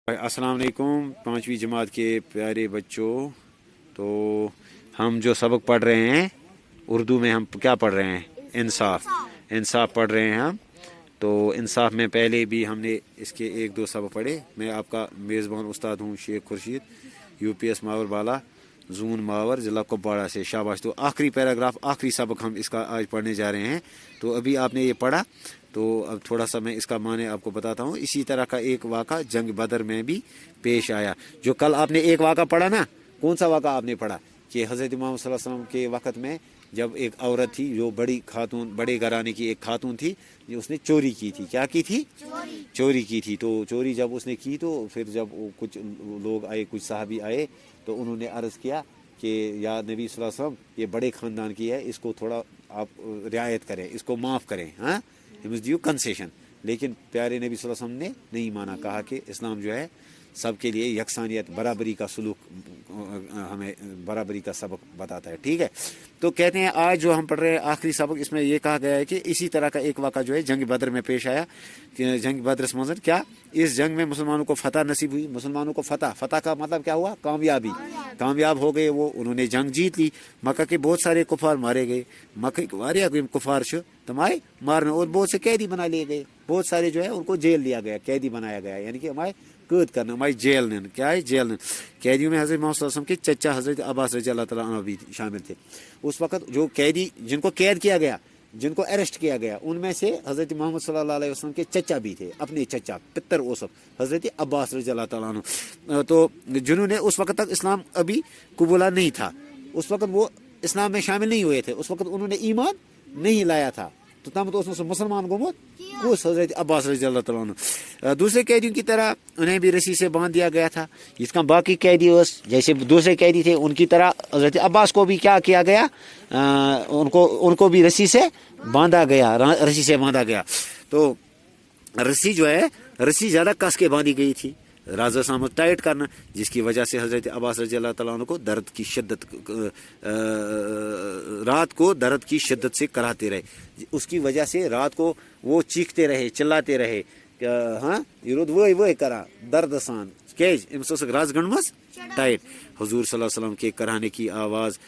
अस्सलाम वालेकुम पाँचवीं जमात के प्यारे बच्चों। तो हम जो सबक पढ़ रहे हैं उर्दू में, हम क्या पढ़ रहे हैं? इंसाफ। इंसाफ पढ़ रहे हैं हम। तो इंसाफ में पहले भी हमने इसके एक दो सबक पढ़े। मैं आपका मेज़बान उस्ताद हूँ शेख खुर्शीद, यूपीएस मावर बाला, जून मावर, ज़िला कुपवाड़ा से। शाबाश। तो आखिरी पैराग्राफ, आखिरी सबक हम इसका आज पढ़ने जा रहे हैं। तो अभी आपने ये पढ़ा, तो अब थोड़ा सा मैं इसका माने आपको बताता हूँ। इसी तरह का एक वाक़ा जंग बदर में भी पेश आया। जो कल आपने एक वाक़ा पढ़ा ना, कौन सा वाक़ा आपने पढ़ा कि हज़रत मोहम्मद सल्लल्लाहु अलैहि वसल्लम के वक़्त में जब एक औरत थी, जो बड़ी खातून, बड़े घराने की एक खातून थी, जो उसने चोरी की थी। क्या की थी? चोरी की थी। तो चोरी जब उसने की, तो फिर जब कुछ लोग आए, कुछ साहबी आए, तो उन्होंने अर्ज़ किया कि या नबी सल्लल्लाहु अलैहि वसल्लम, ये बड़े ख़ानदान की है, इसको थोड़ा आप रियायत करें, इसको माफ़ करें। हाँ, ड्यू कंसेशन। लेकिन प्यारे नबी सल्लल्लाहु अलैहि वसल्लम ने नहीं माना। कहा कि इस्लाम जो है सबके लिए यकसानियत, बराबरी का सलूक, हमें बराबरी का सबक बताता है। ठीक है। तो कहते हैं आज जो हम पढ़ रहे हैं आखिरी सबक, इसमें यह कहा गया है कि इसी तरह का एक वाक़ा जो है जंग बदर में पेश आया। कि जंग बदर से मंजर क्या, इस जंग में मुसलमानों को फतह नसीब हुई। मुसलमानों को फतह, फतह का मतलब क्या हुआ? कामयाबी। कामयाब हो गए वो, उन्होंने जंग जीत ली। मक्का के बहुत सारे कुफार मारे गए। मक्का के वारिया कुफार तुम आए मारने, और बहुत से कैदी बना लिए गए। बहुत सारे जो है उनको जेल लिया गया, कैदी बनाया गया, यानी कि हमारे कैद करना, हमारी जेल ने। क्या है? जेल ने। कैदियों में हज़रत मोहम्मद सल्लल्लाहु अलैहि वसल्लम के चचा हज़रत अब्बास रज़ियल्लाहु तआला अन्हु भी शामिल थे। उस वक़्त जो कैदी, जिनको कैद किया गया, जिनको अरेस्ट किया गया, उनमें से हज़रत मोहम्मद सल्लल्लाहु अलैहि वसल्लम के चचा भी थे, अपने चचा पितर ओसफ हज़रत अब्बास रज़ियल्लाहु तआला अन्हु। तो जिन्होंने उस वक़्त तक इस्लाम अभी कबूला नहीं था, उस वक़्त वो इस्लाम में शामिल नहीं हुए थे, उस वक़्त उन्होंने ईमान नहीं लाया था। तो तम तो उसमें मुसलमान गोमुत कुछ हज़रत अब्बास रज़ियल्लाहु तआला अन्हु। दूसरे कैदियों की तरह उन्हें भी रस्सी से बांध दिया गया था। इसका बाकी कैदी जैसे दूसरे कैदी थे, उनकी तरह हज़रत अब्बास को भी क्या किया गया? उनको भी रस्सी से बांधा गया, रस्सी से बांधा गया। तो रस्सी जो है, रस्सी ज़्यादा कस के बांधी गई थी, राजा सामत टाइट करना, जिसकी वजह से हज़रत अब्बास रज़ियल्लाहु तआला अन्हु को दर्द की शिद्दत, रात को दर्द की शिद्दत से कराते रहे। उसकी वजह से रात को वो चीखते रहे, चिल्लाते रहे। हाँ, ये वही करा दर्द सान कैज राज गणमस टाइट। हुजूर सल्लल्लाहु अलैहि वसल्लम के कराने की आवाज़,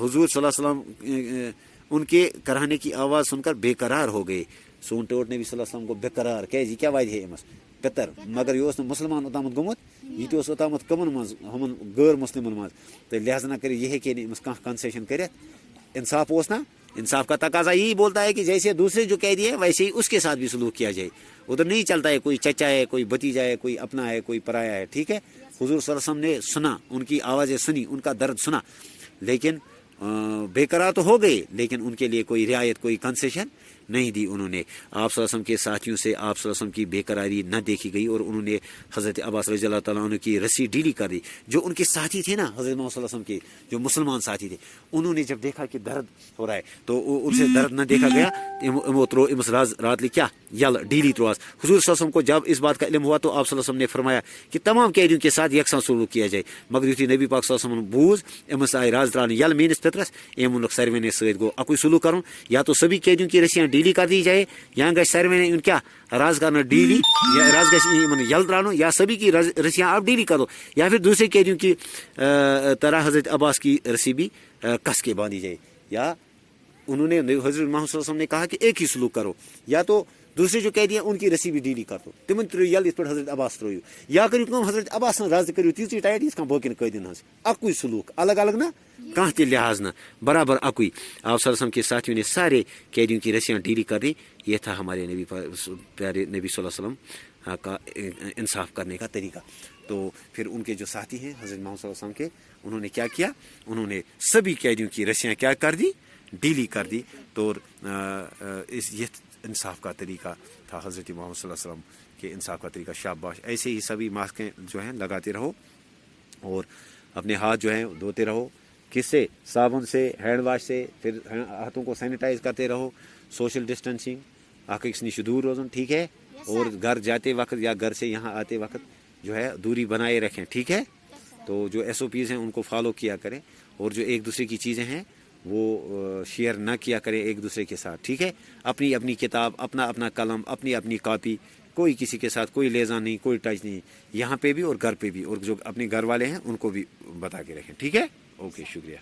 हुजूर सल्लल्लाहु अलैहि वसल्लम उनके कराने की आवाज़ सुनकर बेकरार हो गए। सोन टोट ने भी सल्लल्लाहु अलैहि वसल्लम को बेकरार कैज क्या वायद है अमस पितर, मगर यह मुसलमान ओतामत गोमुत, यह ओतामत कमन मज हमन गैर मुस्लिमन मज। तो लिहाजा कर यह कह कंसेशन कर, इंसाफ ओस ना। इंसाफ का तकाजा यही बोलता है कि जैसे दूसरे जो कैदी है वैसे ही उसके साथ भी सलूक किया जाए। उधर नहीं चलता है कोई चचा है, कोई भतीजा है, कोई अपना है, कोई पराया है। ठीक है। हुजूर सल्लल्लाहु अलैहि वसल्लम ने सुना, उनकी आवाज़ें सुनी, उनका दर्द सुना, लेकिन बेकरार तो हो गए, लेकिन उनके लिए कोई रियायत, कोई कंसेशन नहीं दी उन्होंने। आप सल्लल्लाहु अलैहि वसल्लम के साथियों से आप सल्लल्लाहु अलैहि वसल्लम की बेकरारी न देखी गई, और उन्होंने हज़रत अब्बास रज़ियल्लाहु तआला अन्हु की रस्सी ढीली कर दी। जो उनके साथी थे ना, हज़रत मोहम्मद सल्लल्लाहु अलैहि वसल्लम के जो मुसलमान साथी थे, उन्होंने जब देखा कि दर्द हो रहा है, तो उनसे दर्द न देखा गया। रात ली क्या यल ढीली त्रोस। हुजूर सल्लल्लाहु अलैहि वसल्लम को जब इस बात का इल्म हुआ, तो आप सल्लल्लाहु अलैहि वसल्लम ने फरमाया कि तमाम कैदियों के साथ यकसा सलूक किया जाए। मगर युथी नबी पाक सल्लल्लाहु अलैहि वसल्लम बूझ अमस आए राज त्रान यल मीनिस पितरस, एम सरवे ने सद गो अकुई सलूक करूँ, या तो सभी कैदियों की रस्सियाँ ढीली कर दी जाए, या गश सरवे ने क्या राज करना ढीली, या राज गश यल त्रानो, या सभी की रस्सियाँ आप ढीली करो, या फिर दूसरे कैदियों की तरह हज़रत अब्बास की रस्सी भी कस के बांधी जाए। या उन्होंने हज़रत मोहम्मद सल्लल्लाहु अलैहि वसल्लम ने कहा कि एक ही सलूक करो, या तो दूसरे जो कैदी हैं उनकी रस्सी भी ढीली कर दो, तिमन त्रो यल इस पर हज़रत अब्बास त्रो, या करो कम हज़रत अब्बास राज करो तीसरी टाइट इस बकिन कैदिन हज अकुई सलूक, अलग अलग ना, कहाँ ते लिहाज ना, बराबर अकुई। आप सल्लल्लाहु अलैहि वसल्लम के साथियों ने सारे कैदियों की रस्सियाँ ढीली कर दी। ये था हमारे नबी, प्यारे नबी सल्लल्लाहु अलैहि वसल्लम का इंसाफ करने का तरीका। तो फिर उनके जो साथी हैं हज़रत मोहम्मद सल्लल्लाहु अलैहि वसल्लम के, उन्होंने क्या किया? उन्होंने सभी कैदियों की रस्सियाँ क्या कर दी? ढीली कर दी। तो ये इंसाफ का तरीका था हज़रत मोहम्मद सल्लल्लाहु अलैहि वसल्लम के इंसाफ का तरीका। शाबाश। ऐसे ही सभी मास्कें जो हैं लगाते रहो, और अपने हाथ जो हैं धोते रहो। किससे? साबुन से, हैंड वाश से, फिर हाथों को सैनिटाइज करते रहो, सोशल डिस्टेंसिंग, आँख निश दूर रोज़न। ठीक है। और घर जाते वक्त या घर से यहाँ आते वक्त जो है दूरी बनाए रखें। ठीक है। तो जो SOPs हैं उनको फॉलो किया करें, और जो एक दूसरे की चीज़ें हैं वो शेयर ना किया करें एक दूसरे के साथ। ठीक है। अपनी अपनी किताब, अपना अपना कलम, अपनी अपनी कॉपी کوئی کسی کے ساتھ کوئی لیزا نہیں, کوئی ٹچ نہیں, یہاں پہ بھی اور گھر پہ بھی, اور جو اپنے گھر والے ہیں ان کو بھی بتا کے رکھیں. ٹھیک ہے, اوکے, شکریہ.